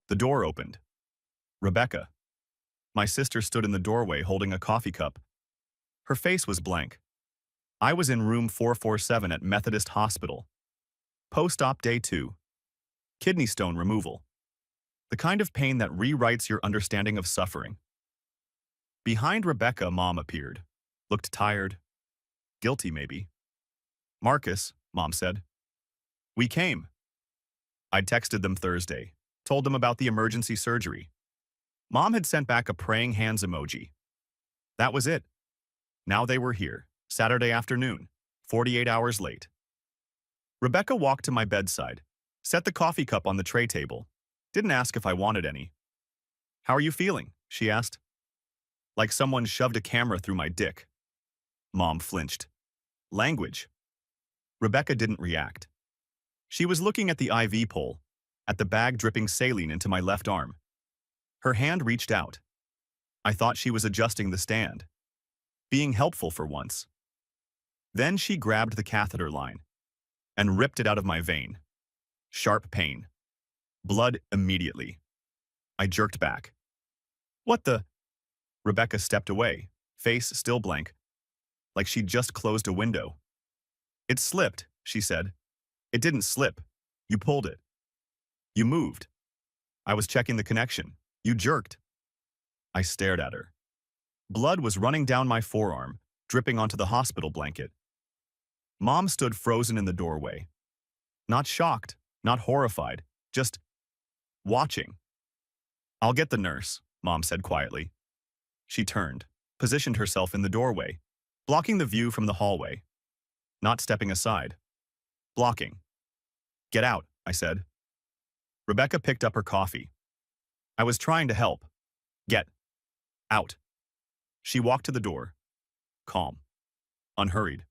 The door opened. Rebecca. My sister stood in the doorway holding a coffee cup. Her face was blank. I was in room 447 at Methodist Hospital. Post-op day 2. Kidney stone removal. The kind of pain that rewrites your understanding of suffering. Behind Rebecca, Mom appeared. Looked tired. Guilty, maybe. Marcus, Mom said. We came. I'd texted them Thursday, told them about the emergency surgery. Mom had sent back a praying hands emoji. That was it. Now they were here, Saturday afternoon, 48 hours late. Rebecca walked to my bedside, set the coffee cup on the tray table, didn't ask if I wanted any. How are you feeling? She asked. Like someone shoved a camera through my dick. Mom flinched. Language. Rebecca didn't react. She was looking at the IV pole, at the bag dripping saline into my left arm. Her hand reached out. I thought she was adjusting the stand, being helpful for once. Then she grabbed the catheter line and ripped it out of my vein. Sharp pain. Blood immediately. I jerked back. What the? Rebecca stepped away, face still blank, like she'd just closed a window. It slipped, she said. It didn't slip. You pulled it. You moved. I was checking the connection. You jerked. I stared at her. Blood was running down my forearm, dripping onto the hospital blanket. Mom stood frozen in the doorway. Not shocked, not horrified, just watching. I'll get the nurse, Mom said quietly. She turned, positioned herself in the doorway, blocking the view from the hallway. Not stepping aside. Blocking. Get out, I said. Rebecca picked up her coffee. I was trying to help. Get out. She walked to the door. Calm. Unhurried.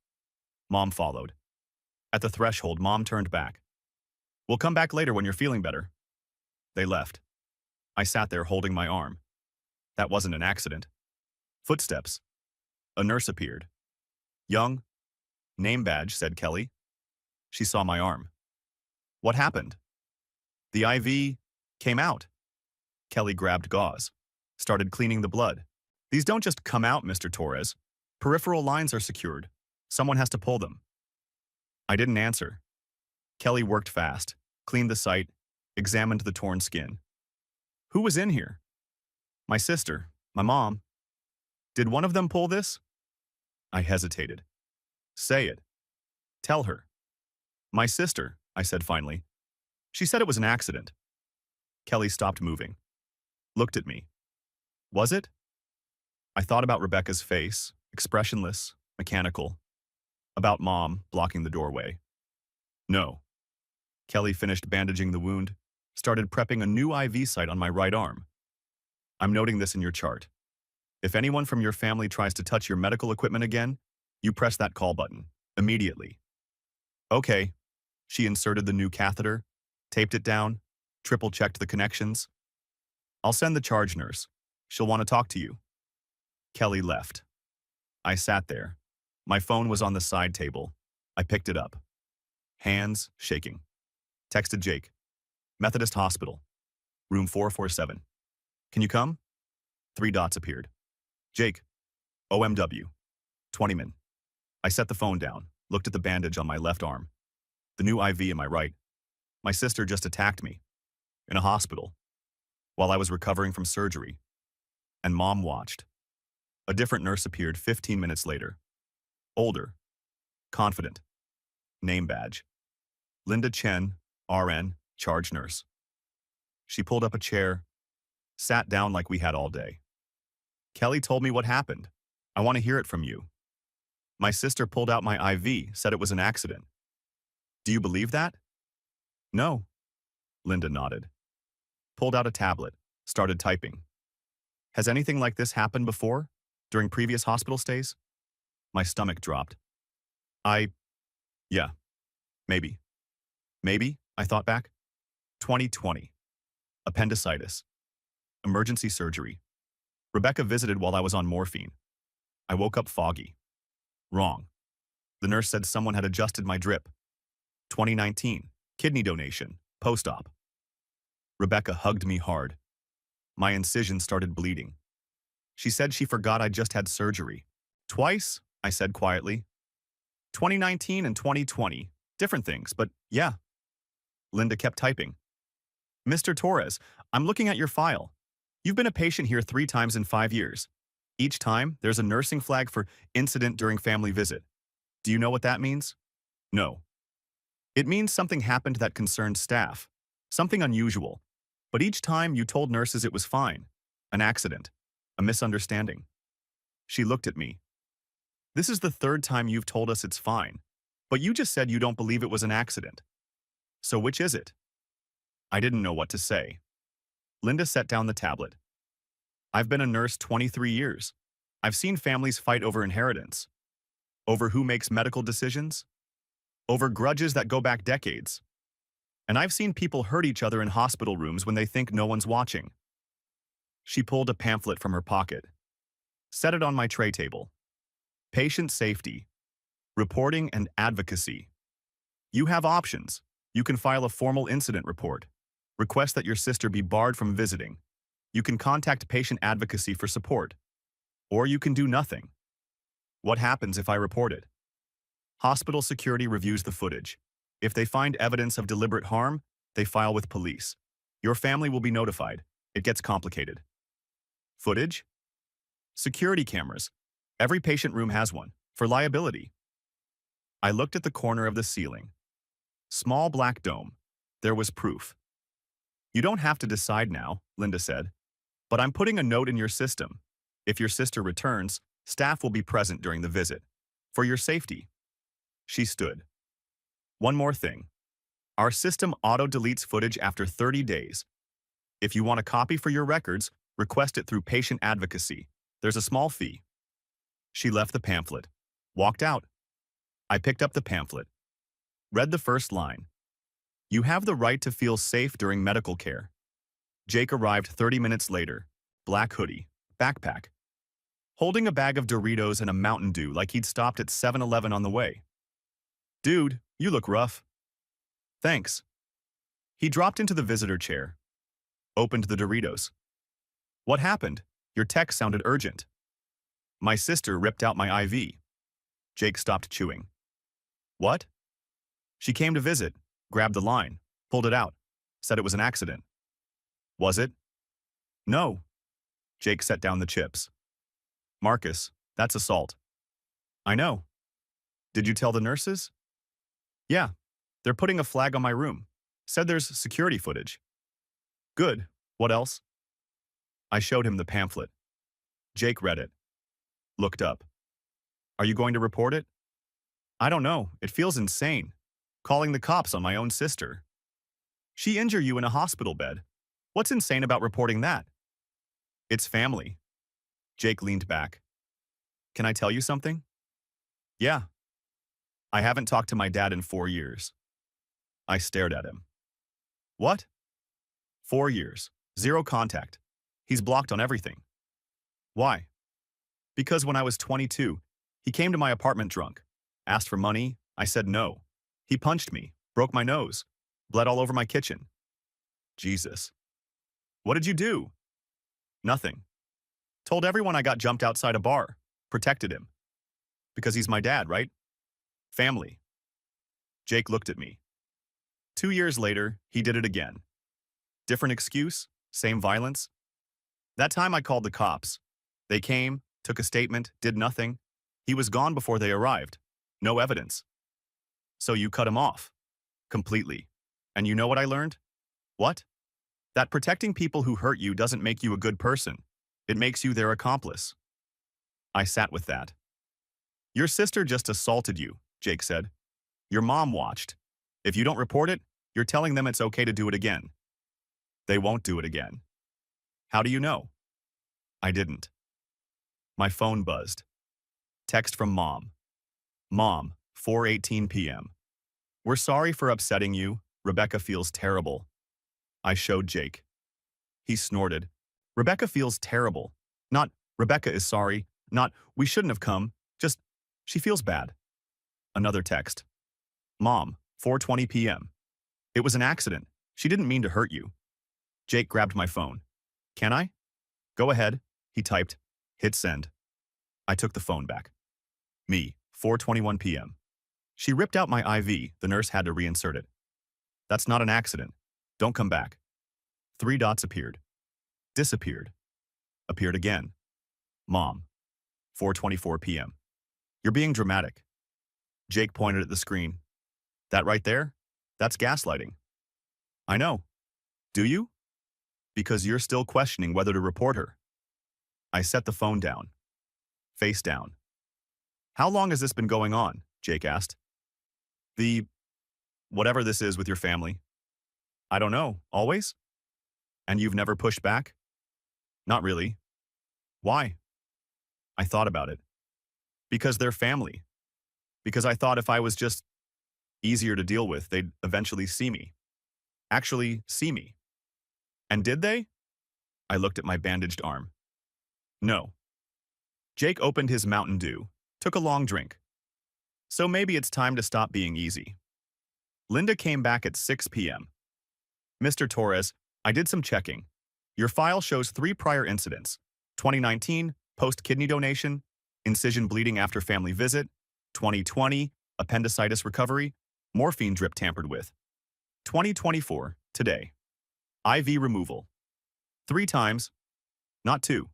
Mom followed. At the threshold, Mom turned back. We'll come back later when you're feeling better. They left. I sat there holding my arm. That wasn't an accident. Footsteps. A nurse appeared. Young. Name badge, said Kelly. She saw my arm. What happened? The IV came out. Kelly grabbed gauze. Started cleaning the blood. These don't just come out, Mr. Torres. Peripheral lines are secured. Someone has to pull them. I didn't answer. Kelly worked fast, cleaned the site, examined the torn skin. Who was in here? My sister, my mom. Did one of them pull this? I hesitated. Say it. Tell her. My sister, I said finally. She said it was an accident. Kelly stopped moving. Looked at me. Was it? I thought about Rebecca's face, expressionless, mechanical. About Mom blocking the doorway. No. Kelly finished bandaging the wound, started prepping a new IV site on my right arm. I'm noting this in your chart. If anyone from your family tries to touch your medical equipment again, you press that call button, immediately. Okay. She inserted the new catheter, taped it down, triple-checked the connections. I'll send the charge nurse. She'll want to talk to you. Kelly left. I sat there. My phone was on the side table. I picked it up. Hands shaking. Texted Jake. Methodist Hospital. Room 447. Can you come? 3 dots appeared. Jake. OMW. 20 min. I set the phone down, looked at the bandage on my left arm. The new IV in my right. My sister just attacked me. In a hospital. While I was recovering from surgery. And Mom watched. A different nurse appeared 15 minutes later. Older. Confident. Name badge. Linda Chen, RN, charge nurse. She pulled up a chair, sat down like we had all day. Kelly told me what happened. I want to hear it from you. My sister pulled out my IV, said it was an accident. Do you believe that? No. Linda nodded. Pulled out a tablet, started typing. Has anything like this happened before, during previous hospital stays? My stomach dropped. Yeah, maybe. Maybe, I thought back. 2020. Appendicitis. Emergency surgery. Rebecca visited while I was on morphine. I woke up foggy. Wrong. The nurse said someone had adjusted my drip. 2019. Kidney donation. Post-op. Rebecca hugged me hard. My incision started bleeding. She said she forgot I just had surgery. Twice, I said quietly. 2019 and 2020. Different things, but yeah. Linda kept typing. Mr. Torres, I'm looking at your file. You've been a patient here 3 times in 5 years. Each time, there's a nursing flag for incident during family visit. Do you know what that means? No. It means something happened that concerned staff. Something unusual. But each time you told nurses it was fine. An accident. A misunderstanding. She looked at me. This is the 3rd time you've told us it's fine. But you just said you don't believe it was an accident. So which is it? I didn't know what to say. Linda set down the tablet. I've been a nurse 23 years. I've seen families fight over inheritance. Over who makes medical decisions. Over grudges that go back decades. And I've seen people hurt each other in hospital rooms when they think no one's watching. She pulled a pamphlet from her pocket. Set it on my tray table. Patient safety. Reporting and advocacy. You have options. You can file a formal incident report. Request that your sister be barred from visiting. You can contact patient advocacy for support. Or you can do nothing. What happens if I report it? Hospital security reviews the footage. If they find evidence of deliberate harm, they file with police. Your family will be notified. It gets complicated. Footage? Security cameras. Every patient room has one, for liability. I looked at the corner of the ceiling. Small black dome. There was proof. You don't have to decide now, Linda said. But I'm putting a note in your system. If your sister returns, staff will be present during the visit. For your safety. She stood. One more thing. Our system auto-deletes footage after 30 days. If you want a copy for your records, request it through patient advocacy. There's a small fee. She left the pamphlet. Walked out. I picked up the pamphlet. Read the first line. You have the right to feel safe during medical care. Jake arrived 30 minutes later. Black hoodie. Backpack. Holding a bag of Doritos and a Mountain Dew like he'd stopped at 7-Eleven on the way. Dude, you look rough. Thanks. He dropped into the visitor chair. Opened the Doritos. What happened? Your text sounded urgent. My sister ripped out my IV. Jake stopped chewing. What? She came to visit, grabbed the line, pulled it out, said it was an accident. Was it? No. Jake set down the chips. Marcus, that's assault. I know. Did you tell the nurses? Yeah. They're putting a flag on my room. Said there's security footage. Good. What else? I showed him the pamphlet. Jake read it. Looked up. Are you going to report it? I don't know. It feels insane. Calling the cops on my own sister. She injured you in a hospital bed. What's insane about reporting that? It's family. Jake leaned back. Can I tell you something? Yeah. I haven't talked to my dad in 4 years. I stared at him. What? 4 years. 0 contact. He's blocked on everything. Why? Because when I was 22, he came to my apartment drunk. Asked for money. I said no. He punched me, broke my nose, bled all over my kitchen. Jesus. What did you do? Nothing. Told everyone I got jumped outside a bar. Protected him. Because he's my dad, right? Family. Jake looked at me. 2 years later, he did it again. Different excuse, same violence. That time I called the cops. They came, took a statement, did nothing. He was gone before they arrived. No evidence. So you cut him off. Completely. And you know what I learned? What? That protecting people who hurt you doesn't make you a good person. It makes you their accomplice. I sat with that. Your sister just assaulted you, Jake said. Your mom watched. If you don't report it, you're telling them it's okay to do it again. They won't do it again. How do you know? I didn't. My phone buzzed. Text from Mom. Mom, 4:18 p.m. We're sorry for upsetting you. Rebecca feels terrible. I showed Jake. He snorted. Rebecca feels terrible. Not, Rebecca is sorry. Not, we shouldn't have come. Just, she feels bad. Another text. Mom, 4:20 p.m. It was an accident. She didn't mean to hurt you. Jake grabbed my phone. Can I? Go ahead, he typed. Hit send. I took the phone back. Me, 4:21 p.m. She ripped out my IV. The nurse had to reinsert it. That's not an accident. Don't come back. 3 dots appeared. Disappeared. Appeared again. Mom, 4:24 p.m. You're being dramatic. Jake pointed at the screen. That right there? That's gaslighting. I know. Do you? Because you're still questioning whether to report her. I set the phone down. Face down. How long has this been going on? Jake asked. Whatever this is with your family. I don't know. Always? And you've never pushed back? Not really. Why? I thought about it. Because they're family. Because I thought if I was just easier to deal with, they'd eventually see me. Actually, see me. And did they? I looked at my bandaged arm. No. Jake opened his Mountain Dew, took a long drink. So maybe it's time to stop being easy. Linda came back at 6 p.m. Mr. Torres, I did some checking. Your file shows 3 prior incidents. 2019, post-kidney donation, incision bleeding after family visit, 2020, appendicitis recovery, morphine drip tampered with. 2024, today. IV removal. 3 times, not 2.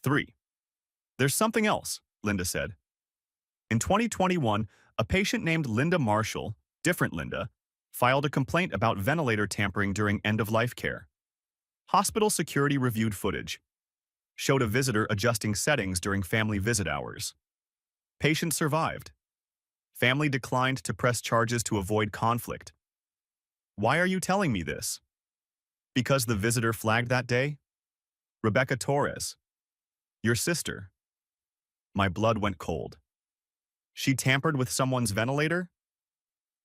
3. There's something else, Linda said. In 2021, a patient named Linda Marshall, different Linda, filed a complaint about ventilator tampering during end-of-life care. Hospital security reviewed footage. Showed a visitor adjusting settings during family visit hours. Patient survived. Family declined to press charges to avoid conflict. Why are you telling me this? Because the visitor flagged that day? Rebecca Torres. Your sister. My blood went cold. She tampered with someone's ventilator?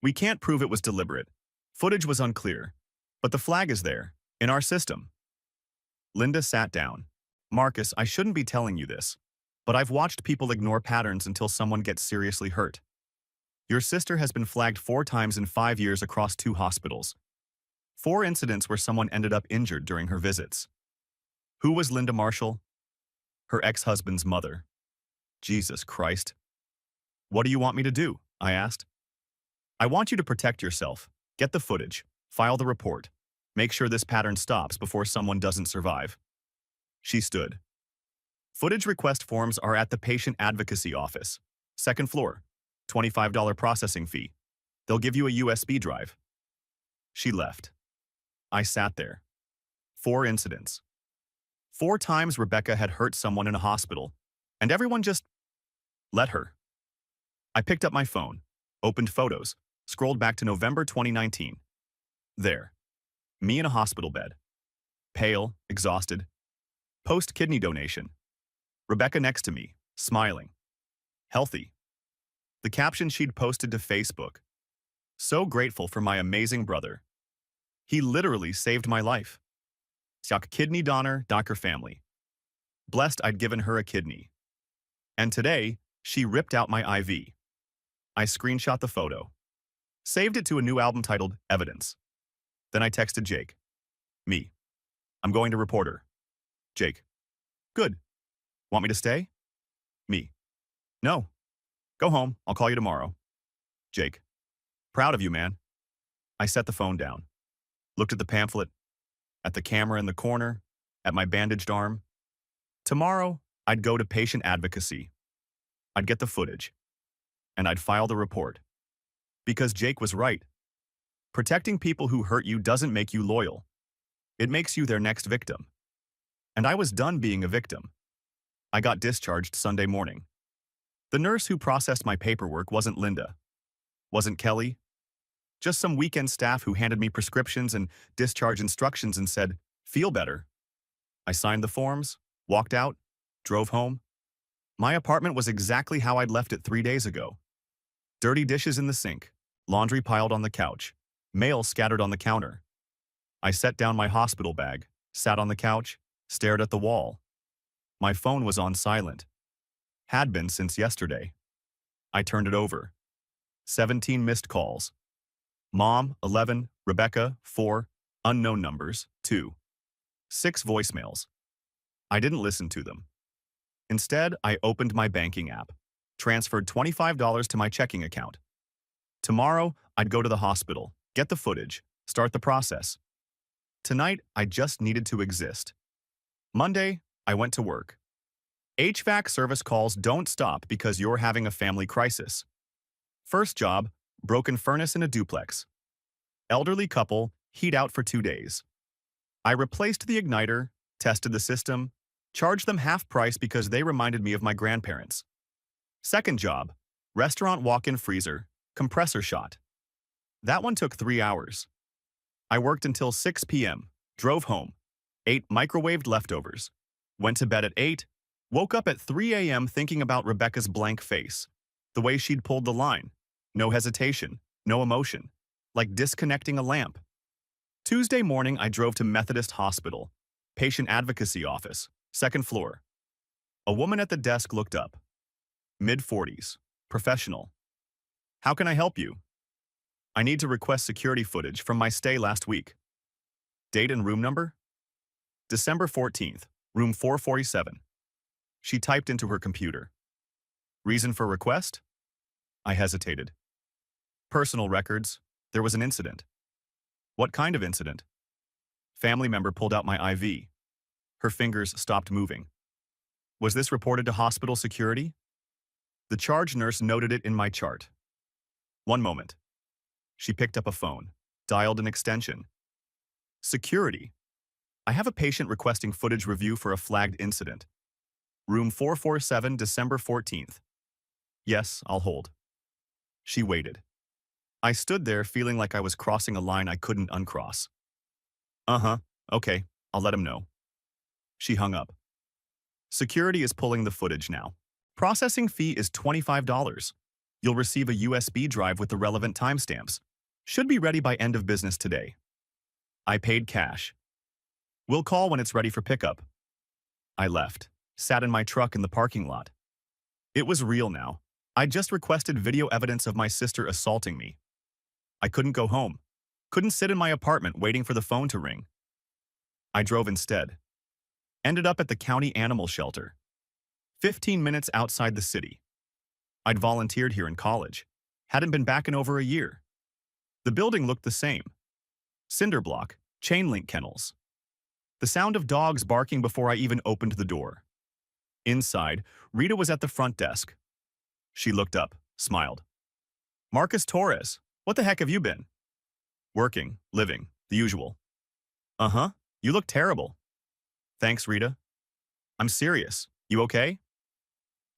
We can't prove it was deliberate. Footage was unclear. But the flag is there, in our system. Linda sat down. Marcus, I shouldn't be telling you this, but I've watched people ignore patterns until someone gets seriously hurt. Your sister has been flagged 4 times in 5 years across 2 hospitals. 4 incidents where someone ended up injured during her visits. Who was Linda Marshall? Her ex-husband's mother. Jesus Christ. What do you want me to do? I asked. I want you to protect yourself, get the footage, file the report, make sure this pattern stops before someone doesn't survive. She stood. Footage request forms are at the patient advocacy office. 2nd floor. $25 processing fee. They'll give you a USB drive. She left. I sat there. 4 incidents. 4 times Rebecca had hurt someone in a hospital, and everyone just let her. I picked up my phone, opened photos, scrolled back to November 2019. There. Me in a hospital bed. Pale, exhausted. Post-kidney donation. Rebecca next to me, smiling. Healthy. The caption she'd posted to Facebook. So grateful for my amazing brother. He literally saved my life. Jak kidney donor, Dr. family. Blessed I'd given her a kidney. And today, she ripped out my IV. I screenshot the photo. Saved it to a new album titled Evidence. Then I texted Jake. Me. I'm going to report her. Jake. Good. Want me to stay? Me. No. Go home. I'll call you tomorrow. Jake. Proud of you, man. I set the phone down. Looked at the pamphlet. At the camera in the corner. At my bandaged arm. Tomorrow, I'd go to patient advocacy. I'd get the footage. And I'd file the report. Because Jake was right. Protecting people who hurt you doesn't make you loyal. It makes you their next victim. And I was done being a victim. I got discharged Sunday morning. The nurse who processed my paperwork wasn't Linda. Wasn't Kelly. Just some weekend staff who handed me prescriptions and discharge instructions and said, feel better. I signed the forms, walked out, drove home. My apartment was exactly how I'd left it 3 days ago. Dirty dishes in the sink, laundry piled on the couch, mail scattered on the counter. I set down my hospital bag, sat on the couch, stared at the wall. My phone was on silent. Had been since yesterday. I turned it over. 17 missed calls. Mom, 11, Rebecca, 4, unknown numbers, 2. 6 voicemails. I didn't listen to them. Instead, I opened my banking app, transferred $25 to my checking account. Tomorrow, I'd go to the hospital, get the footage, start the process. Tonight, I just needed to exist. Monday, I went to work. HVAC service calls don't stop because you're having a family crisis. First job, broken furnace in a duplex. Elderly couple, heat out for 2 days. I replaced the igniter, tested the system, charged them half price because they reminded me of my grandparents. Second job, restaurant walk-in freezer, compressor shot. That one took 3 hours. I worked until 6 p.m., drove home, ate microwaved leftovers, went to bed at 8, woke up at 3 a.m. thinking about Rebecca's blank face, the way she'd pulled the line. No hesitation, no emotion, like disconnecting a lamp. Tuesday morning, I drove to Methodist Hospital, patient advocacy office, 2nd floor. A woman at the desk looked up. Mid-40s, professional. How can I help you? I need to request security footage from my stay last week. Date and room number? December 14th, room 447. She typed into her computer. Reason for request? I hesitated. Personal records. There was an incident. What kind of incident? Family member pulled out my IV. Her fingers stopped moving. Was this reported to hospital security? The charge nurse noted it in my chart. One moment. She picked up a phone, dialed an extension. Security. I have a patient requesting footage review for a flagged incident. Room 447, December 14th. Yes, I'll hold. She waited. I stood there feeling like I was crossing a line I couldn't uncross. Okay, I'll let him know. She hung up. Security is pulling the footage now. Processing fee is $25. You'll receive a USB drive with the relevant timestamps. Should be ready by end of business today. I paid cash. We'll call when it's ready for pickup. I left, sat in my truck in the parking lot. It was real now. I just requested video evidence of my sister assaulting me. I couldn't go home. Couldn't sit in my apartment waiting for the phone to ring. I drove instead. Ended up at the county animal shelter. 15 minutes outside the city. I'd volunteered here in college. Hadn't been back in over a year. The building looked the same. Cinder block, chain link kennels. The sound of dogs barking before I even opened the door. Inside, Rita was at the front desk. She looked up, smiled. Marcus Torres, what the heck have you been? Working, living, the usual. You look terrible. Thanks, Rita. I'm serious. You okay?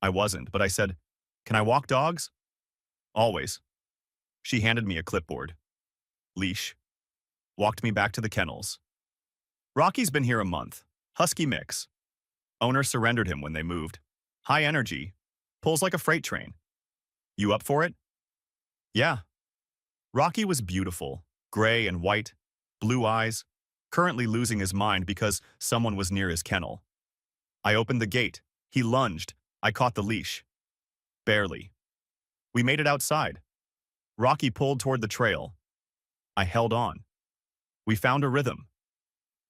I wasn't, but I said, can I walk dogs? Always. She handed me a clipboard. Leash. Walked me back to the kennels. Rocky's been here a month. Husky mix. Owner surrendered him when they moved. High energy. Pulls like a freight train. You up for it? Yeah. Rocky was beautiful. Gray and white. Blue eyes. Currently losing his mind because someone was near his kennel. I opened the gate. He lunged. I caught the leash. Barely. We made it outside. Rocky pulled toward the trail. I held on. We found a rhythm.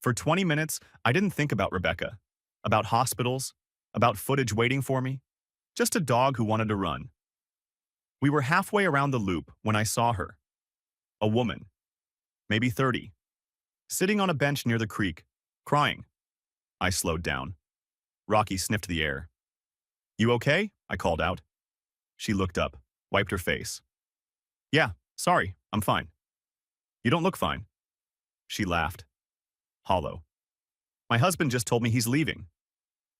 For 20 minutes, I didn't think about Rebecca, about hospitals, about footage waiting for me, just a dog who wanted to run. We were halfway around the loop when I saw her. A woman, maybe 30, sitting on a bench near the creek, crying. I slowed down. Rocky sniffed the air. You okay? I called out. She looked up, wiped her face. Yeah, sorry, I'm fine. You don't look fine. She laughed. Hollow. My husband just told me he's leaving.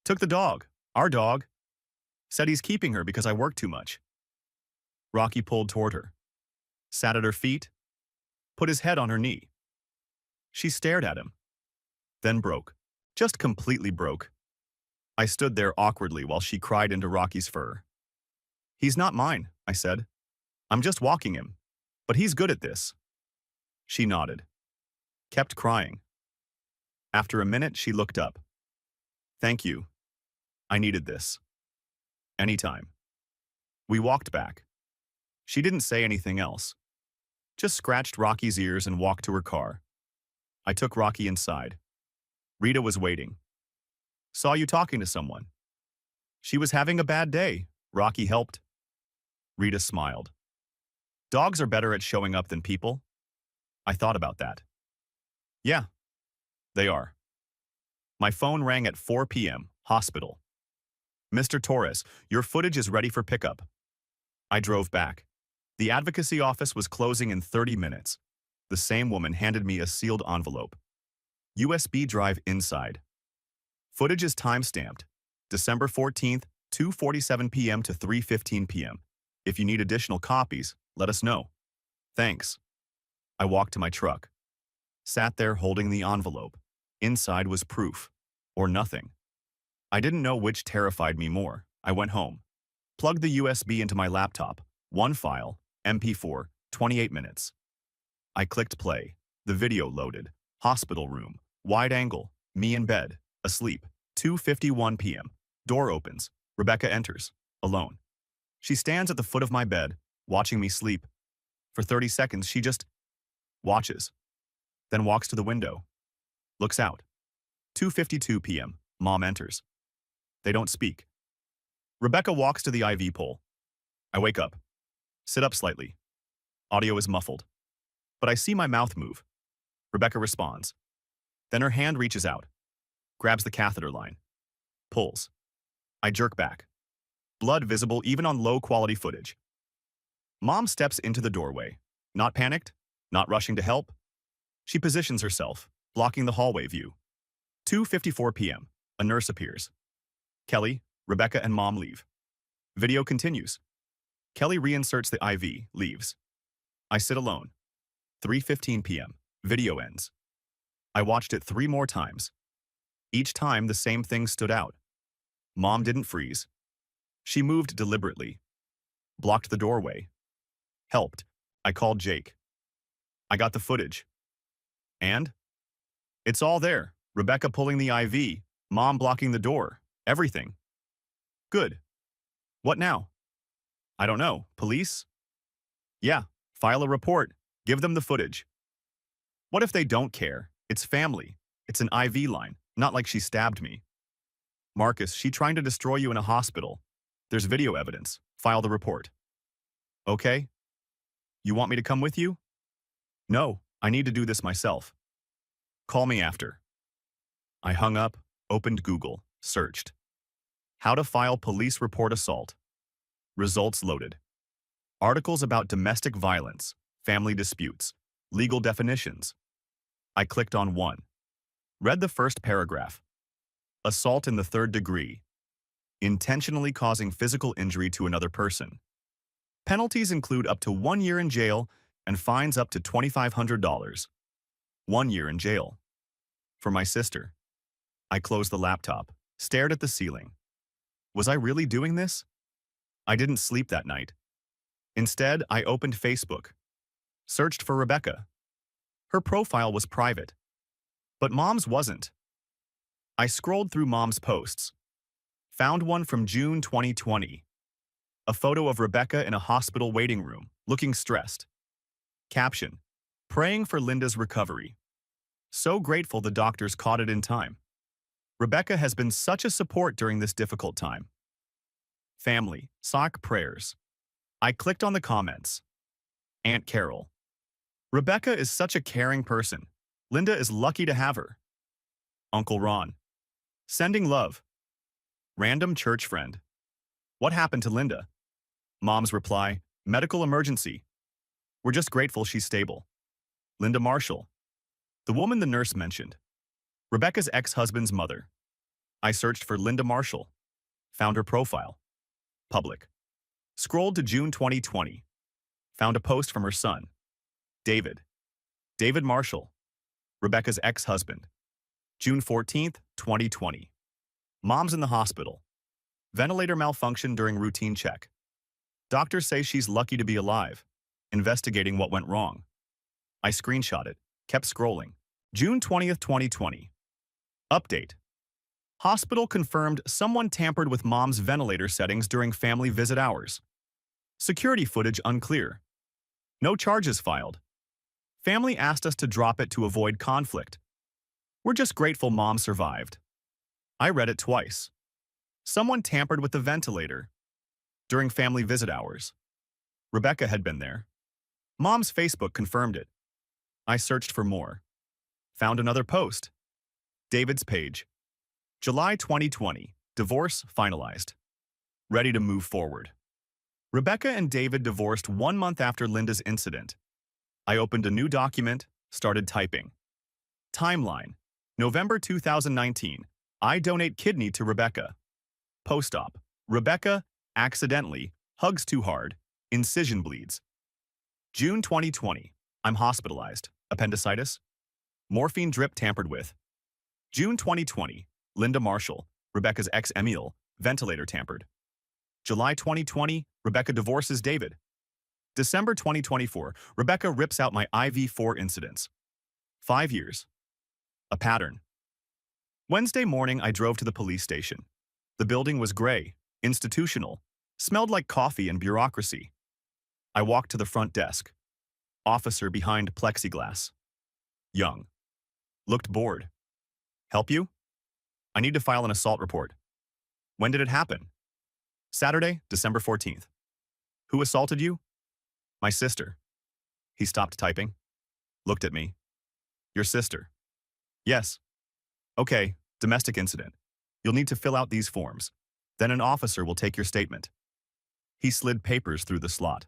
Took the dog, our dog. Said he's keeping her because I work too much. Rocky pulled toward her. Sat at her feet. Put his head on her knee. She stared at him. Then broke. Just completely broke. I stood there awkwardly while she cried into Rocky's fur. He's not mine, I said. I'm just walking him. But he's good at this. She nodded. Kept crying. After a minute, she looked up. Thank you. I needed this. Anytime. We walked back. She didn't say anything else. Just scratched Rocky's ears and walked to her car. I took Rocky inside. Rita was waiting. Saw you talking to someone. She was having a bad day. Rocky helped. Rita smiled. Dogs are better at showing up than people. I thought about that. Yeah, they are. My phone rang at 4 p.m. Hospital. Mr. Torres, your footage is ready for pickup. I drove back. The advocacy office was closing in 30 minutes. The same woman handed me a sealed envelope. USB drive inside. Footage is time-stamped. December 14th, 2:47 p.m. to 3:15 p.m. If you need additional copies, let us know. Thanks. I walked to my truck. Sat there holding the envelope. Inside was proof. Or nothing. I didn't know which terrified me more. I went home. Plugged the USB into my laptop. One file, MP4, 28 minutes. I clicked play. The video loaded. Hospital room. Wide angle. Me in bed. Asleep. 2:51 p.m. Door opens. Rebecca enters. Alone. She stands at the foot of my bed, watching me sleep. For 30 seconds, she just watches. Then walks to the window. Looks out. 2:52 p.m. Mom enters. They don't speak. Rebecca walks to the IV pole. I wake up. Sit up slightly. Audio is muffled. But I see my mouth move. Rebecca responds. Then her hand reaches out. Grabs the catheter line. Pulls. I jerk back. Blood visible even on low-quality footage. Mom steps into the doorway. Not panicked. Not rushing to help. She positions herself, blocking the hallway view. 2:54 p.m. A nurse appears. Kelly, Rebecca, and Mom leave. Video continues. Kelly reinserts the IV, leaves. I sit alone. 3:15 p.m. Video ends. I watched it 3 more times. Each time the same thing stood out. Mom didn't freeze. She moved deliberately. Blocked the doorway. Helped. I called Jake. I got the footage. And? It's all there. Rebecca pulling the IV, Mom blocking the door, everything. Good. What now? I don't know. Police? Yeah, file a report. Give them the footage. What if they don't care? It's family. It's an IV line, not like she stabbed me. Marcus, she trying to destroy you in a hospital. There's video evidence. File the report. Okay. You want me to come with you? No, I need to do this myself. Call me after. I hung up, opened Google, searched. How to file police report assault. Results loaded. Articles about domestic violence, family disputes, legal definitions. I clicked on one. Read the first paragraph. Assault in the 3rd degree. Intentionally causing physical injury to another person. Penalties include up to 1 year in jail and fines up to $2,500. 1 year in jail. For my sister. I closed the laptop, stared at the ceiling. Was I really doing this? I didn't sleep that night. Instead, I opened Facebook. Searched for Rebecca. Her profile was private. But Mom's wasn't. I scrolled through Mom's posts. Found one from June 2020. A photo of Rebecca in a hospital waiting room, looking stressed. Caption: praying for Linda's recovery. So grateful the doctors caught it in time. Rebecca has been such a support during this difficult time. Family, sock prayers. I clicked on the comments. Aunt Carol. Rebecca is such a caring person. Linda is lucky to have her. Uncle Ron. Sending love. Random church friend. What happened to Linda? Mom's reply, medical emergency. We're just grateful she's stable. Linda Marshall. The woman the nurse mentioned. Rebecca's ex-husband's mother. I searched for Linda Marshall. Found her profile. Public. Scrolled to June 2020. Found a post from her son. David. David Marshall. Rebecca's ex-husband. June 14th, 2020. Mom's in the hospital. Ventilator malfunction during routine check. Doctors say she's lucky to be alive. Investigating what went wrong. I screenshot it. Kept scrolling. June 20th, 2020. Update. Hospital confirmed someone tampered with Mom's ventilator settings during family visit hours. Security footage unclear. No charges filed. Family asked us to drop it to avoid conflict. We're just grateful Mom survived. I read it twice. Someone tampered with the ventilator during family visit hours. Rebecca had been there. Mom's Facebook confirmed it. I searched for more. Found another post. David's page. July 2020. Divorce finalized. Ready to move forward. Rebecca and David divorced 1 month after Linda's incident. I opened a new document, started typing. Timeline. November 2019. I donate kidney to Rebecca. Post-op. Rebecca, accidentally, hugs too hard, incision bleeds. June 2020. I'm hospitalized. Appendicitis. Morphine drip tampered with. June 2020. Linda Marshall, Rebecca's ex Emil, ventilator tampered. July 2020. Rebecca divorces David. December 2024. Rebecca rips out my IV4 incidents. 5 years. A pattern. Wednesday morning, I drove to the police station. The building was gray, institutional, smelled like coffee and bureaucracy. I walked to the front desk. Officer behind plexiglass. Young. Looked bored. Help you? I need to file an assault report. When did it happen? Saturday, December 14th. Who assaulted you? My sister. He stopped typing. Looked at me. Your sister. Yes. Okay, domestic incident. You'll need to fill out these forms. Then an officer will take your statement. He slid papers through the slot.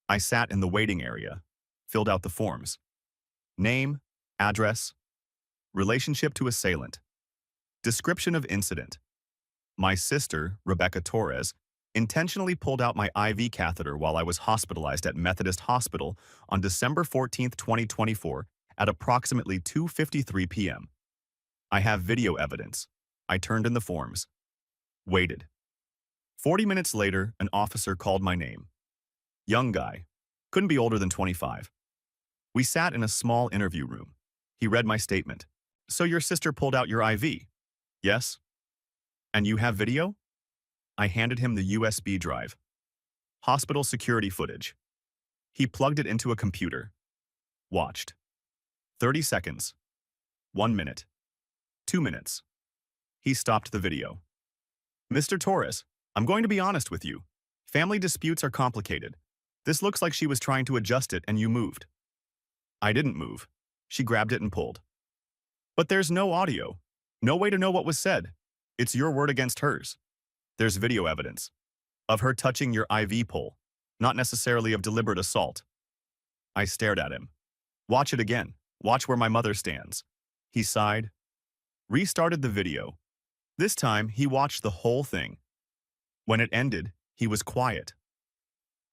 I sat in the waiting area, filled out the forms. Name, address, relationship to assailant, description of incident. My sister, Rebecca Torres, intentionally pulled out my IV catheter while I was hospitalized at Methodist Hospital on December 14, 2024 at approximately 2:53 p.m. I have video evidence. I turned in the forms. Waited. 40 minutes later, an officer called my name. Young guy. Couldn't be older than 25. We sat in a small interview room. He read my statement. So your sister pulled out your IV? Yes. And you have video? I handed him the USB drive. Hospital security footage. He plugged it into a computer. Watched. 30 seconds. 1 minute. 2 minutes. He stopped the video. Mr. Torres, I'm going to be honest with you. Family disputes are complicated. This looks like she was trying to adjust it and you moved. I didn't move. She grabbed it and pulled. But there's no audio. No way to know what was said. It's your word against hers. There's video evidence of her touching your IV pole, not necessarily of deliberate assault. I stared at him. Watch it again. Watch where my mother stands. He sighed. Restarted the video. This time, he watched the whole thing. When it ended, he was quiet.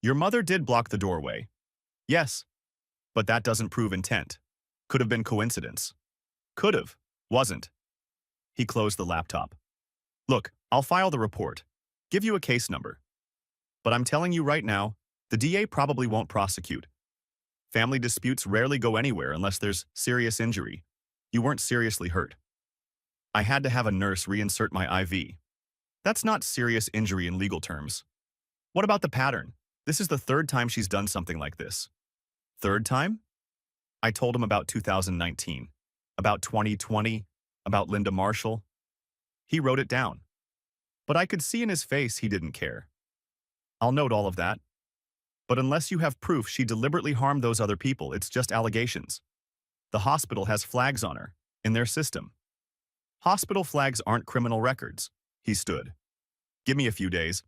Your mother did block the doorway. Yes. But that doesn't prove intent. Could have been coincidence. Could have. Wasn't. He closed the laptop. Look, I'll file the report. Give you a case number. But I'm telling you right now, the DA probably won't prosecute. Family disputes rarely go anywhere unless there's serious injury. You weren't seriously hurt. I had to have a nurse reinsert my IV. That's not serious injury in legal terms. What about the pattern? This is the 3rd time she's done something like this. 3rd time? I told him about 2019, about 2020, about Linda Marshall. He wrote it down. But I could see in his face he didn't care. I'll note all of that. But unless you have proof she deliberately harmed those other people, it's just allegations. The hospital has flags on her, in their system. Hospital flags aren't criminal records. He stood. Give me a few days.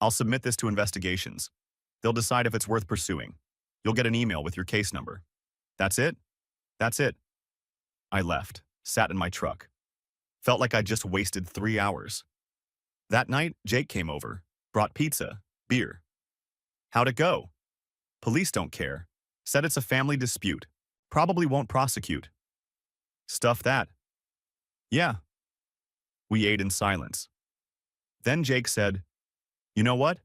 I'll submit this to investigations. They'll decide if it's worth pursuing. You'll get an email with your case number. That's it? That's it. I left, sat in my truck. Felt like I'd just wasted 3 hours. That night, Jake came over, brought pizza, beer. How'd it go? Police don't care. Said it's a family dispute. Probably won't prosecute. Stuff that. Yeah. We ate in silence. Then Jake said, you know what?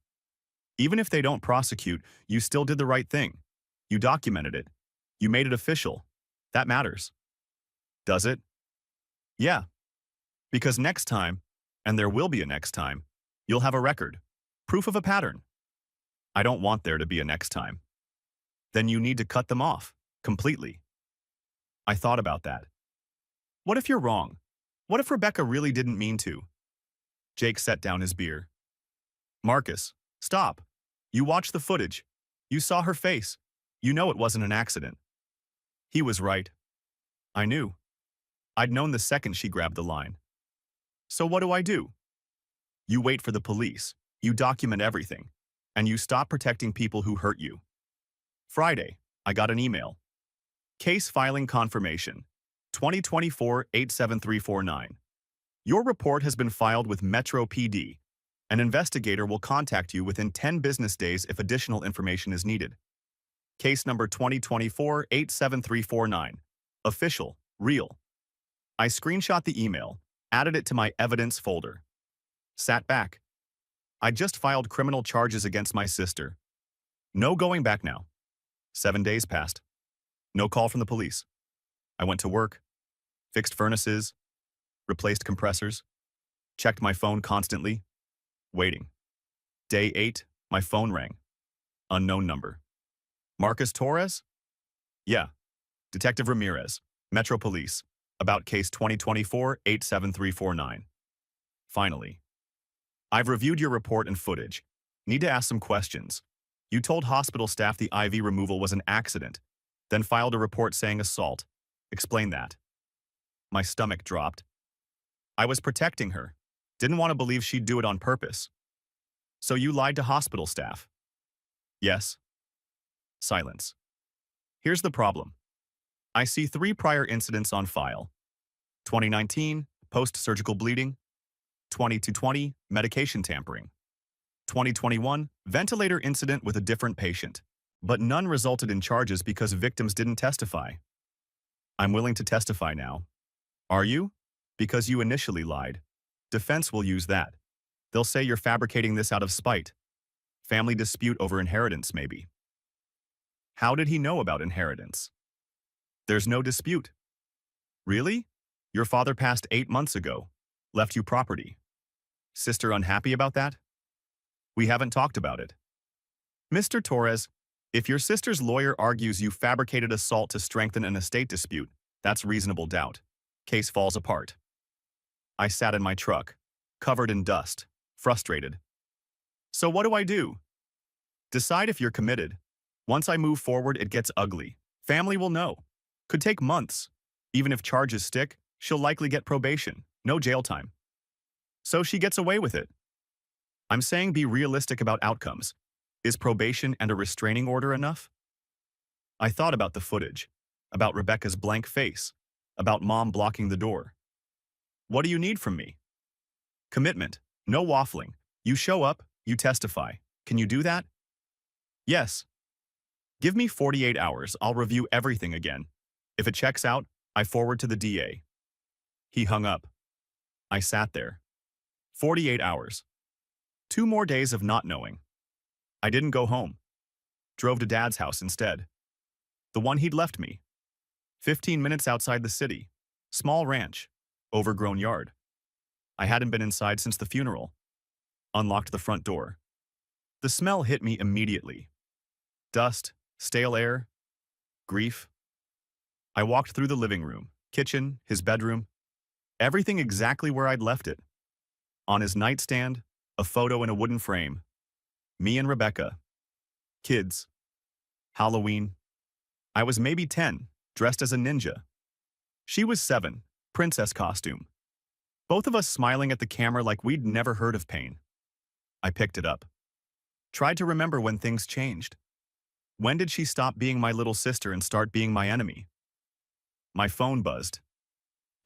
Even if they don't prosecute, you still did the right thing. You documented it. You made it official. That matters. Does it? Yeah. Because next time, and there will be a next time, you'll have a record. Proof of a pattern. I don't want there to be a next time. Then you need to cut them off. Completely. I thought about that. What if you're wrong? What if Rebecca really didn't mean to? Jake set down his beer. Marcus, stop. You watched the footage. You saw her face. You know it wasn't an accident. He was right. I knew. I'd known the second she grabbed the line. So what do? You wait for the police. You document everything. And you stop protecting people who hurt you. Friday, I got an email. Case filing confirmation. 2024-87349. Your report has been filed with Metro PD. An investigator will contact you within 10 business days if additional information is needed. Case number 2024-87349. Official, real. I screenshot the email, added it to my evidence folder. Sat back. I just filed criminal charges against my sister. No going back now. 7 days passed. No call from the police. I went to work, fixed furnaces, replaced compressors, checked my phone constantly, waiting. Day 8, my phone rang. Unknown number. Marcus Torres? Yeah. Detective Ramirez, Metro Police, about case 2024-87349. Finally. I've reviewed your report and footage. Need to ask some questions. You told hospital staff the IV removal was an accident, then filed a report saying assault. Explain that. My stomach dropped. I was protecting her. Didn't want to believe she'd do it on purpose. So you lied to hospital staff? Yes. Silence. Here's the problem. I see 3 prior incidents on file. 2019, post-surgical bleeding. 2020, medication tampering. 2021, ventilator incident with a different patient. But none resulted in charges because victims didn't testify. I'm willing to testify now. Are you? Because you initially lied. Defense will use that. They'll say you're fabricating this out of spite. Family dispute over inheritance, maybe. How did he know about inheritance? There's no dispute. Really? Your father passed 8 months ago. Left you property. Sister unhappy about that? We haven't talked about it. Mr. Torres, if your sister's lawyer argues you fabricated assault to strengthen an estate dispute, that's reasonable doubt. Case falls apart. I sat in my truck, covered in dust, frustrated. So what do? Decide if you're committed. Once I move forward, it gets ugly. Family will know. Could take months. Even if charges stick, she'll likely get probation, no jail time. So she gets away with it. I'm saying be realistic about outcomes. Is probation and a restraining order enough? I thought about the footage, about Rebecca's blank face, about Mom blocking the door. What do you need from me? Commitment, no waffling. You show up, you testify. Can you do that? Yes. Give me 48 hours, I'll review everything again. If it checks out, I forward to the DA. He hung up. I sat there. 48 hours. 2 more days of not knowing. I didn't go home. Drove to Dad's house instead. The one he'd left me. 15 minutes outside the city. Small ranch. Overgrown yard. I hadn't been inside since the funeral. Unlocked the front door. The smell hit me immediately. Dust, stale air, grief. I walked through the living room, kitchen, his bedroom. Everything exactly where I'd left it. On his nightstand, a photo in a wooden frame. Me and Rebecca. Kids. Halloween. I was maybe 10, dressed as a ninja. She was 7, princess costume. Both of us smiling at the camera like we'd never heard of pain. I picked it up. Tried to remember when things changed. When did she stop being my little sister and start being my enemy? My phone buzzed.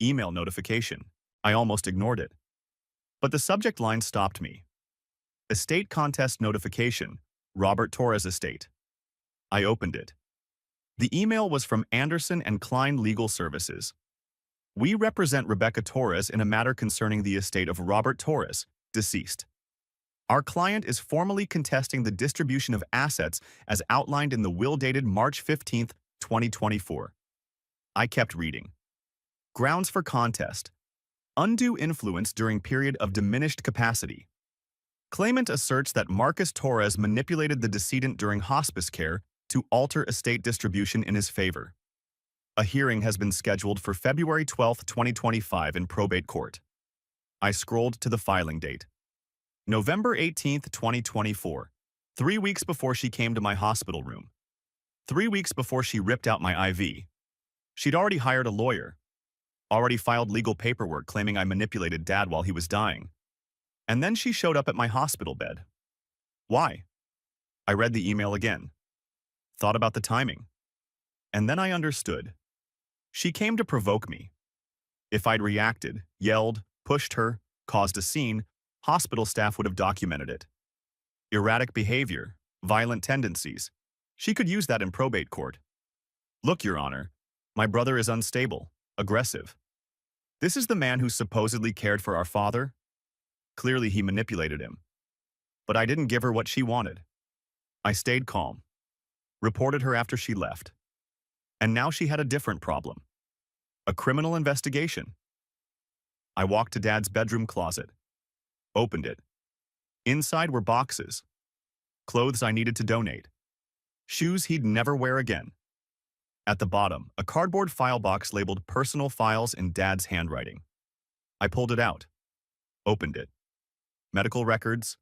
Email notification. I almost ignored it. But the subject line stopped me. Estate contest notification, Robert Torres estate. I opened it. The email was from Anderson and Klein Legal Services. We represent Rebecca Torres in a matter concerning the estate of Robert Torres, deceased. Our client is formally contesting the distribution of assets as outlined in the will dated March 15, 2024. I kept reading. Grounds for contest. Undue influence during period of diminished capacity. Claimant asserts that Marcus Torres manipulated the decedent during hospice care to alter estate distribution in his favor. A hearing has been scheduled for February 12, 2025 in probate court. I scrolled to the filing date. November 18th, 2024. 3 weeks before she came to my hospital room. 3 weeks before she ripped out my IV. She'd already hired a lawyer. Already filed legal paperwork claiming I manipulated Dad while he was dying. And then she showed up at my hospital bed. Why? I read the email again. Thought about the timing. And then I understood. She came to provoke me. If I'd reacted, yelled, pushed her, caused a scene, hospital staff would have documented it. Erratic behavior, violent tendencies. She could use that in probate court. Look, Your Honor, my brother is unstable, aggressive. This is the man who supposedly cared for our father. Clearly he manipulated him. But I didn't give her what she wanted. I stayed calm. Reported her after she left. And now she had a different problem. A criminal investigation. I walked to Dad's bedroom closet. Opened it. Inside were boxes. Clothes I needed to donate. Shoes he'd never wear again. At the bottom, a cardboard file box labeled personal files in Dad's handwriting. I pulled it out. Opened it. Medical records.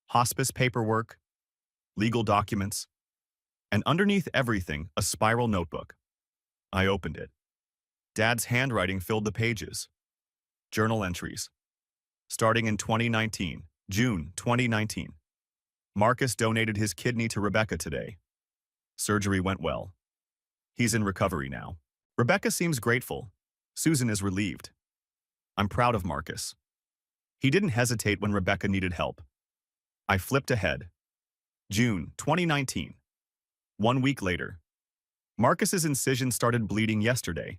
Hospice paperwork. Legal documents. And underneath everything, a spiral notebook. I opened it. Dad's handwriting filled the pages. Journal entries. Starting in 2019, June 2019. Marcus donated his kidney to Rebecca today. Surgery went well. He's in recovery now. Rebecca seems grateful. Susan is relieved. I'm proud of Marcus. He didn't hesitate when Rebecca needed help. I flipped ahead. June 2019. 1 week later. Marcus's incision started bleeding yesterday.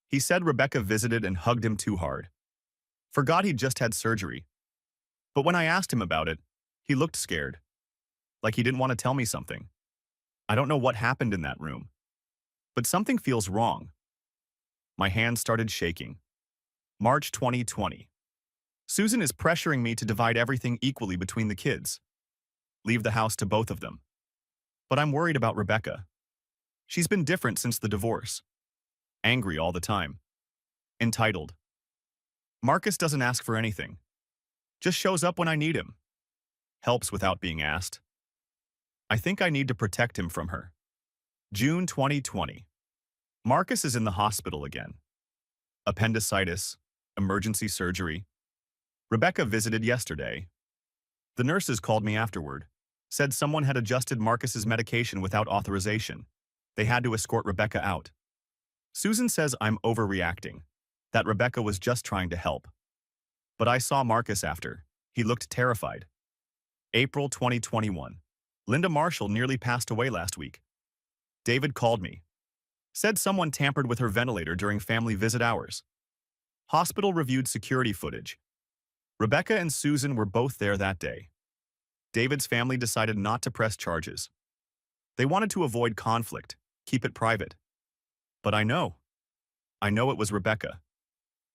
He said Rebecca visited and hugged him too hard. Forgot he'd just had surgery. But when I asked him about it, he looked scared. Like he didn't want to tell me something. I don't know what happened in that room. But something feels wrong. My hands started shaking. March 2020. Susan is pressuring me to divide everything equally between the kids. Leave the house to both of them. But I'm worried about Rebecca. She's been different since the divorce. Angry all the time. Entitled. Marcus doesn't ask for anything. Just shows up when I need him. Helps without being asked. I think I need to protect him from her. June 2020. Marcus is in the hospital again. Appendicitis, emergency surgery. Rebecca visited yesterday. The nurses called me afterward. Said someone had adjusted Marcus's medication without authorization. They had to escort Rebecca out. Susan says I'm overreacting, that Rebecca was just trying to help. But I saw Marcus after. He looked terrified. April 2021. Linda Marshall nearly passed away last week. David called me. Said someone tampered with her ventilator during family visit hours. Hospital reviewed security footage. Rebecca and Susan were both there that day. David's family decided not to press charges. They wanted to avoid conflict, keep it private. But I know it was Rebecca.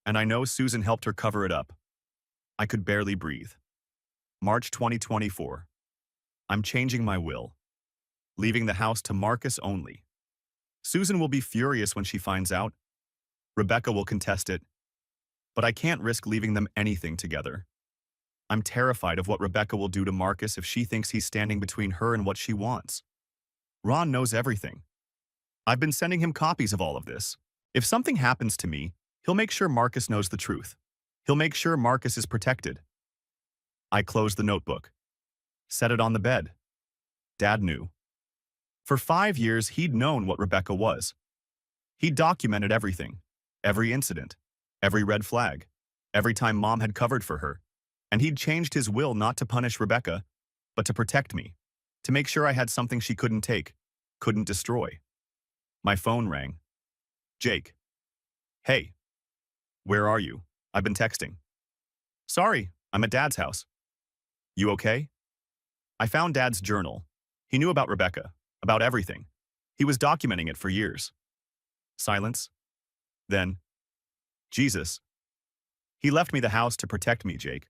And I know Susan helped her cover it up. I could barely breathe. March 2024. I'm changing my will. Leaving the house to Marcus only. Susan will be furious when she finds out. Rebecca will contest it. But I can't risk leaving them anything together. I'm terrified of what Rebecca will do to Marcus if she thinks he's standing between her and what she wants. Ron knows everything. I've been sending him copies of all of this. If something happens to me, he'll make sure Marcus knows the truth. He'll make sure Marcus is protected. I closed the notebook. Set it on the bed. Dad knew. For 5 years, he'd known what Rebecca was. He documented everything, every incident, every red flag, every time Mom had covered for her. And he'd changed his will not to punish Rebecca, but to protect me, to make sure I had something she couldn't take, couldn't destroy. My phone rang. Jake. Hey. Where are you? I've been texting. Sorry, I'm at Dad's house. You okay? I found Dad's journal. He knew about Rebecca, about everything. He was documenting it for years. Silence. Then, Jesus. He left me the house to protect me, Jake.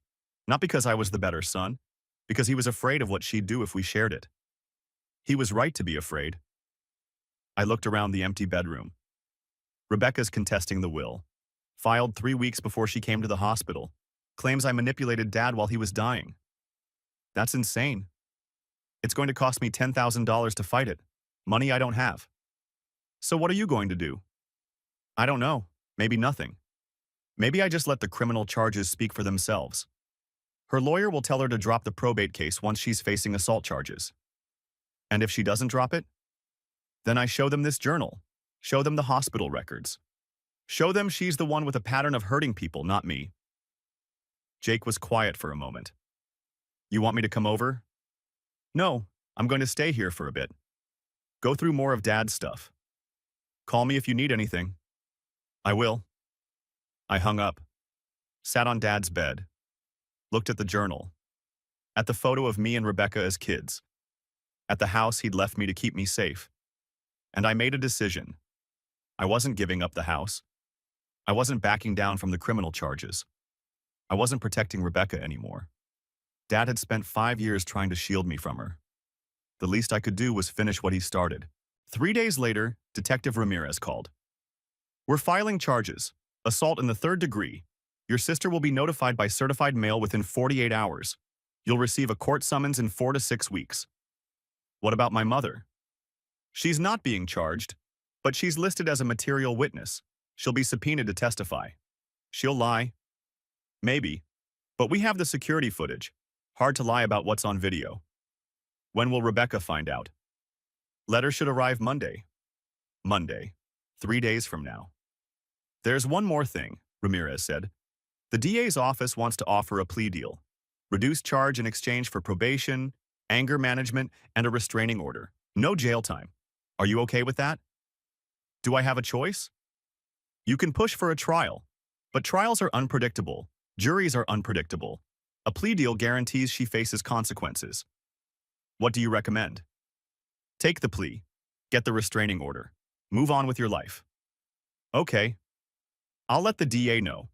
Not because I was the better son, because he was afraid of what she'd do if we shared it. He was right to be afraid. I looked around the empty bedroom. Rebecca's contesting the will. Filed 3 weeks before she came to the hospital. Claims I manipulated Dad while he was dying. That's insane. It's going to cost me $10,000 to fight it. Money I don't have. So what are you going to do? I don't know. Maybe nothing. Maybe I just let the criminal charges speak for themselves. Her lawyer will tell her to drop the probate case once she's facing assault charges. And if she doesn't drop it, then I show them this journal. Show them the hospital records. Show them she's the one with a pattern of hurting people, not me. Jake was quiet for a moment. You want me to come over? No, I'm going to stay here for a bit. Go through more of Dad's stuff. Call me if you need anything. I will. I hung up, sat on Dad's bed, looked at the journal, at the photo of me and Rebecca as kids, at the house he'd left me to keep me safe. And I made a decision. I wasn't giving up the house. I wasn't backing down from the criminal charges. I wasn't protecting Rebecca anymore. Dad had spent 5 years trying to shield me from her. The least I could do was finish what he started. 3 days later, Detective Ramirez called. We're filing charges. Assault in the 3rd degree. Your sister will be notified by certified mail within 48 hours. You'll receive a court summons in 4 to 6 weeks. What about my mother? She's not being charged, but she's listed as a material witness. She'll be subpoenaed to testify. She'll lie. Maybe. But we have the security footage. Hard to lie about what's on video. When will Rebecca find out? Letter should arrive Monday. Monday. 3 days from now. There's one more thing, Ramirez said. The DA's office wants to offer a plea deal. Reduced charge in exchange for probation, anger management, and a restraining order. No jail time. Are you okay with that? Do I have a choice? You can push for a trial, but trials are unpredictable. Juries are unpredictable. A plea deal guarantees she faces consequences. What do you recommend? Take the plea. Get the restraining order. Move on with your life. Okay. I'll let the DA know.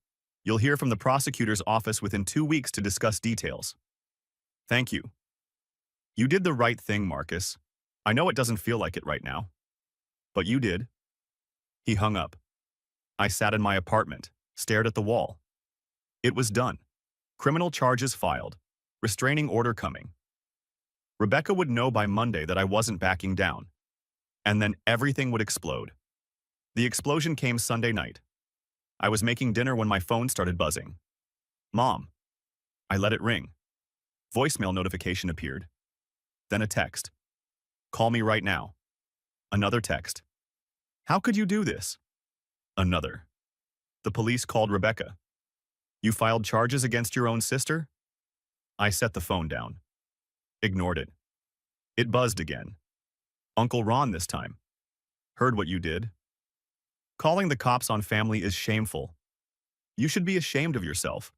You'll hear from the prosecutor's office within 2 weeks to discuss details. Thank you. You did the right thing, Marcus. I know it doesn't feel like it right now. But you did. He hung up. I sat in my apartment, stared at the wall. It was done. Criminal charges filed. Restraining order coming. Rebecca would know by Monday that I wasn't backing down. And then everything would explode. The explosion came Sunday night. I was making dinner when my phone started buzzing. Mom. I let it ring. Voicemail notification appeared. Then a text. Call me right now. Another text. How could you do this? Another. The police called Rebecca. You filed charges against your own sister? I set the phone down. Ignored it. It buzzed again. Uncle Ron this time. Heard what you did. Calling the cops on family is shameful. You should be ashamed of yourself.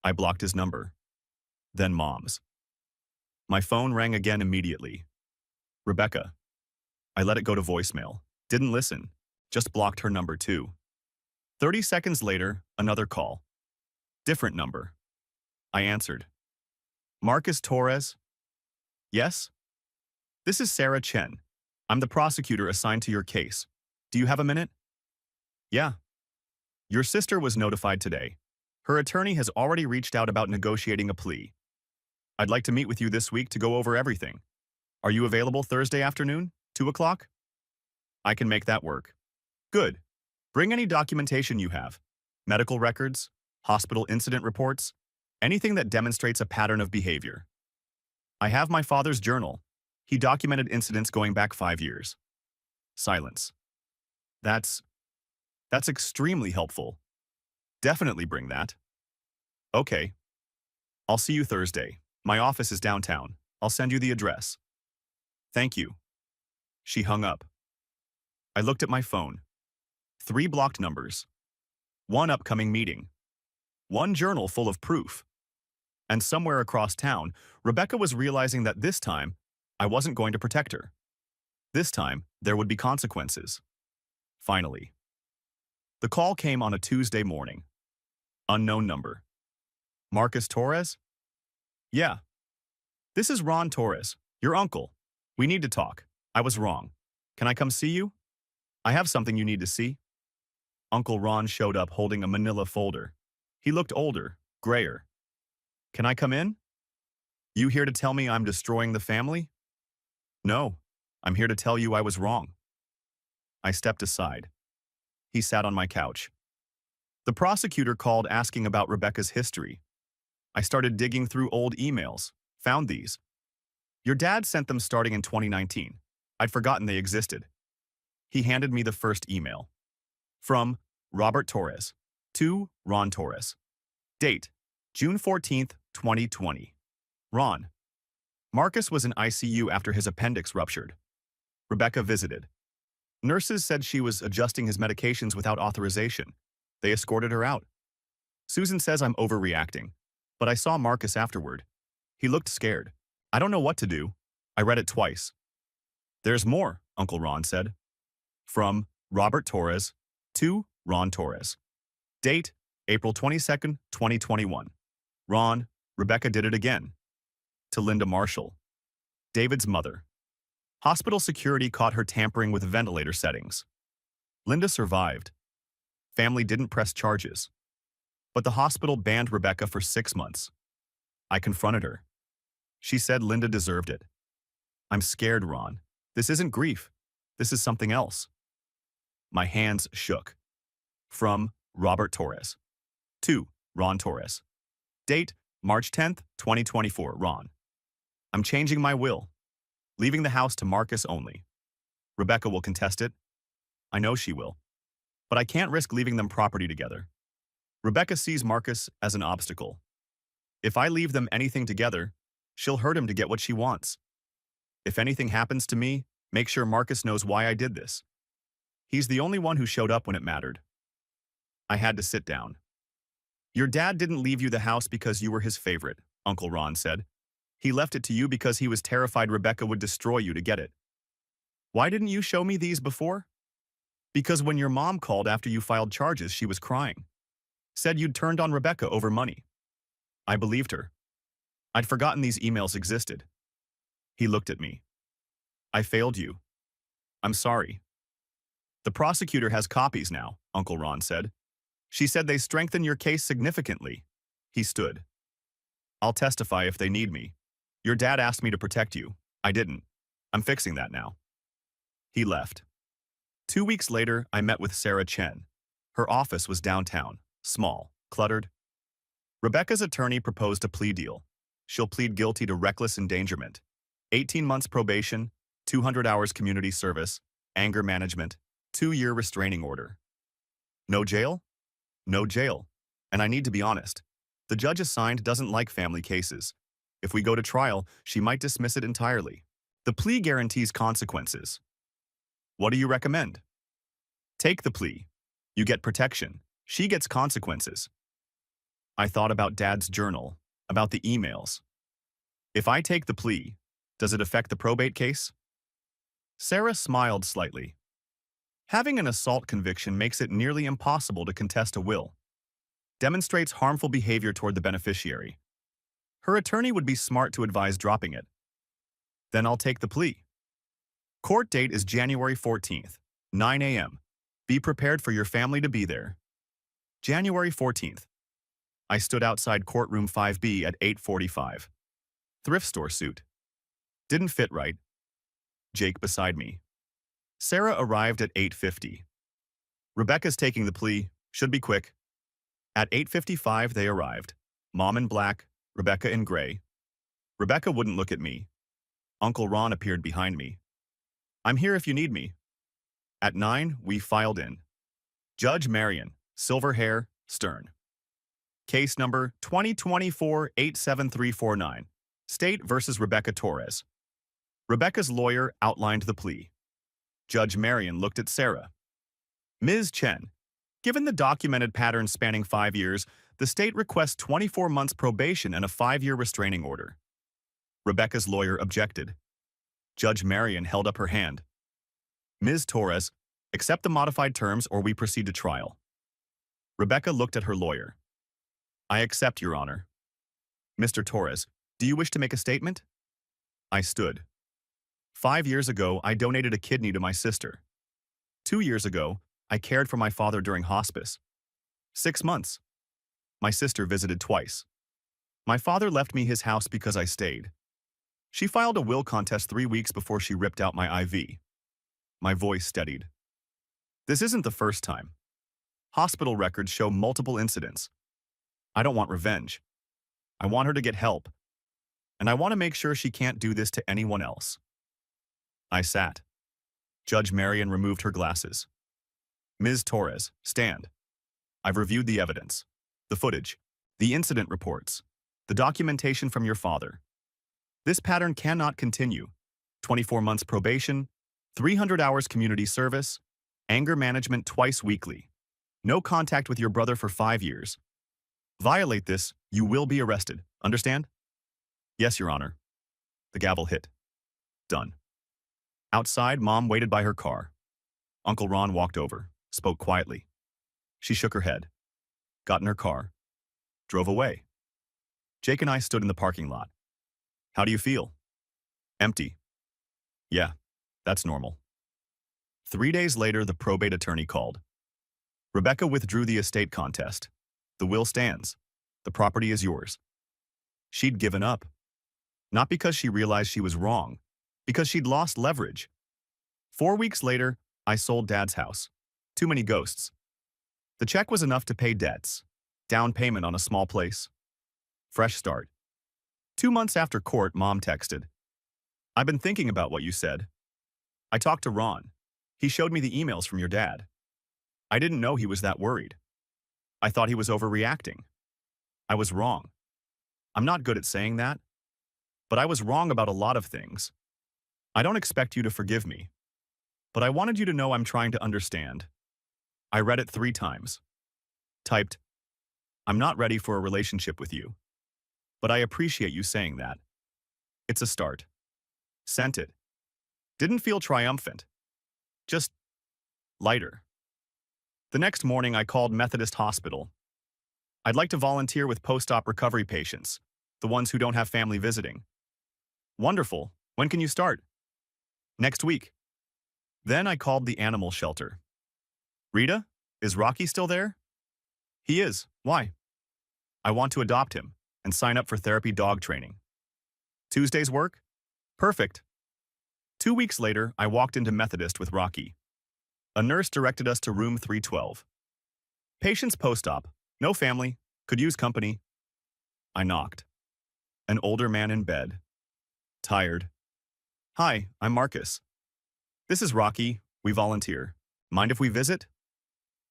I blocked his number. Then Mom's. My phone rang again immediately. Rebecca. I let it go to voicemail. Didn't listen. Just blocked her number too. 30 seconds later, another call. Different number. I answered. Marcus Torres? Yes? This is Sarah Chen. I'm the prosecutor assigned to your case. Do you have a minute? Yeah. Your sister was notified today. Her attorney has already reached out about negotiating a plea. I'd like to meet with you this week to go over everything. Are you available Thursday afternoon, 2 o'clock? I can make that work. Good. Bring any documentation you have. Medical records, hospital incident reports, anything that demonstrates a pattern of behavior. I have my father's journal. He documented incidents going back 5 years. Silence. That's extremely helpful. Definitely bring that. Okay. I'll see you Thursday. My office is downtown. I'll send you the address. Thank you. She hung up. I looked at my phone. 3 blocked numbers. 1 upcoming meeting. 1 journal full of proof. And somewhere across town, Rebecca was realizing that this time, I wasn't going to protect her. This time, there would be consequences. Finally. The call came on a Tuesday morning. Unknown number. Marcus Torres? Yeah. This is Ron Torres, your uncle. We need to talk. I was wrong. Can I come see you? I have something you need to see. Uncle Ron showed up holding a manila folder. He looked older, grayer. Can I come in? You here to tell me I'm destroying the family? No, I'm here to tell you I was wrong. I stepped aside. He sat on my couch. The prosecutor called asking about Rebecca's history. I started digging through old emails, found these. Your dad sent them starting in 2019. I'd forgotten they existed. He handed me the first email. From Robert Torres to Ron Torres. Date, June 14th, 2020. Ron. Marcus was in ICU after his appendix ruptured. Rebecca visited. Nurses said she was adjusting his medications without authorization. They escorted her out. Susan says I'm overreacting, but I saw Marcus afterward. He looked scared. I don't know what to do. I read it twice. There's more, Uncle Ron said. From Robert Torres to Ron Torres. Date, April 22nd, 2021. Ron, Rebecca did it again. To Linda Marshall. David's mother. Hospital security caught her tampering with ventilator settings. Linda survived. Family didn't press charges. But the hospital banned Rebecca for 6 months. I confronted her. She said Linda deserved it. I'm scared, Ron. This isn't grief. This is something else. My hands shook. From Robert Torres to Ron Torres. Date, March 10th, 2024, Ron. I'm changing my will. Leaving the house to Marcus only. Rebecca will contest it. I know she will. But I can't risk leaving them property together. Rebecca sees Marcus as an obstacle. If I leave them anything together, she'll hurt him to get what she wants. If anything happens to me, make sure Marcus knows why I did this. He's the only one who showed up when it mattered. I had to sit down. Your dad didn't leave you the house because you were his favorite, Uncle Ron said. He left it to you because he was terrified Rebecca would destroy you to get it. Why didn't you show me these before? Because when your mom called after you filed charges, she was crying. Said you'd turned on Rebecca over money. I believed her. I'd forgotten these emails existed. He looked at me. I failed you. I'm sorry. The prosecutor has copies now, Uncle Ron said. She said they strengthen your case significantly. He stood. I'll testify if they need me. Your dad asked me to protect you. I didn't. I'm fixing that now. He left. 2 weeks later, I met with Sarah Chen. Her office was downtown, small, cluttered. Rebecca's attorney proposed a plea deal. She'll plead guilty to reckless endangerment, 18 months probation, 200 hours community service, anger management, 2-year restraining order. No jail? No jail. And I need to be honest. The judge assigned doesn't like family cases. If we go to trial, she might dismiss it entirely. The plea guarantees consequences. What do you recommend? Take the plea. You get protection. She gets consequences. I thought about Dad's journal, about the emails. If I take the plea, does it affect the probate case? Sarah smiled slightly. Having an assault conviction makes it nearly impossible to contest a will. Demonstrates harmful behavior toward the beneficiary. Her attorney would be smart to advise dropping it. Then I'll take the plea. Court date is January 14th, 9 a.m. Be prepared for your family to be there. January 14th. I stood outside courtroom 5B at 8:45. Thrift store suit. Didn't fit right. Jake beside me. Sarah arrived at 8:50. Rebecca's taking the plea. Should be quick. At 8:55 they arrived. Mom in black, Rebecca in gray. Rebecca wouldn't look at me. Uncle Ron appeared behind me. I'm here if you need me. At 9, we filed in. Judge Marion, silver hair, stern. Case number 2024-87349. State versus Rebecca Torres. Rebecca's lawyer outlined the plea. Judge Marion looked at Sarah. Ms. Chen, given the documented pattern spanning 5 years, the state requests 24 months probation and a 5-year restraining order. Rebecca's lawyer objected. Judge Marion held up her hand. Ms. Torres, accept the modified terms or we proceed to trial. Rebecca looked at her lawyer. I accept, Your Honor. Mr. Torres, do you wish to make a statement? I stood. 5 years ago, I donated a kidney to my sister. 2 years ago, I cared for my father during hospice. 6 months. My sister visited twice. My father left me his house because I stayed. She filed a will contest 3 weeks before she ripped out my IV. My voice steadied. This isn't the first time. Hospital records show multiple incidents. I don't want revenge. I want her to get help. And I want to make sure she can't do this to anyone else. I sat. Judge Marion removed her glasses. Ms. Torres, stand. I've reviewed the evidence, the footage, the incident reports, the documentation from your father. This pattern cannot continue. 24 months probation, 300 hours community service, anger management twice weekly. No contact with your brother for 5 years. Violate this, you will be arrested. Understand? Yes, Your Honor. The gavel hit. Done. Outside, Mom waited by her car. Uncle Ron walked over, spoke quietly. She shook her head, got in her car, drove away. Jake and I stood in the parking lot. How do you feel? Empty. Yeah, that's normal. 3 days later, the probate attorney called. Rebecca withdrew the estate contest. The will stands. The property is yours. She'd given up. Not because she realized she was wrong, because she'd lost leverage. 4 weeks later, I sold Dad's house. Too many ghosts. The check was enough to pay debts. Down payment on a small place. Fresh start. 2 months after court, Mom texted. I've been thinking about what you said. I talked to Ron. He showed me the emails from your dad. I didn't know he was that worried. I thought he was overreacting. I was wrong. I'm not good at saying that, but I was wrong about a lot of things. I don't expect you to forgive me, but I wanted you to know I'm trying to understand. I read it 3 times. Typed, I'm not ready for a relationship with you, but I appreciate you saying that. It's a start. Sent it. Didn't feel triumphant. Just lighter. The next morning, I called Methodist Hospital. I'd like to volunteer with post-op recovery patients, the ones who don't have family visiting. Wonderful. When can you start? Next week. Then I called the animal shelter. Rita, is Rocky still there? He is. Why? I want to adopt him and sign up for therapy dog training. Tuesday's work? Perfect. 2 weeks later, I walked into Methodist with Rocky. A nurse directed us to room 312. Patients post-op, no family, could use company. I knocked. An older man in bed. Tired. Hi, I'm Marcus. This is Rocky, we volunteer. Mind if we visit?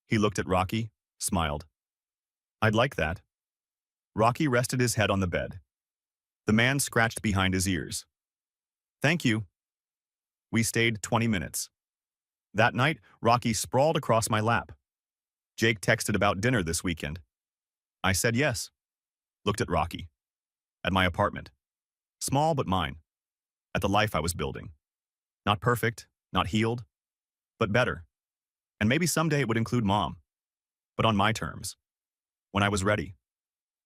He looked at Rocky, smiled. I'd like that. Rocky rested his head on the bed. The man scratched behind his ears. Thank you. We stayed 20 minutes. That night, Rocky sprawled across my lap. Jake texted about dinner this weekend. I said yes. Looked at Rocky. At my apartment. Small but mine. At the life I was building. Not perfect, not healed, but better. And maybe someday it would include Mom. But on my terms. When I was ready.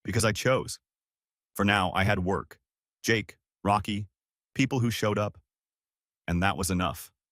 Because I chose. For now, I had work. Jake, Rocky, people who showed up. And that was enough.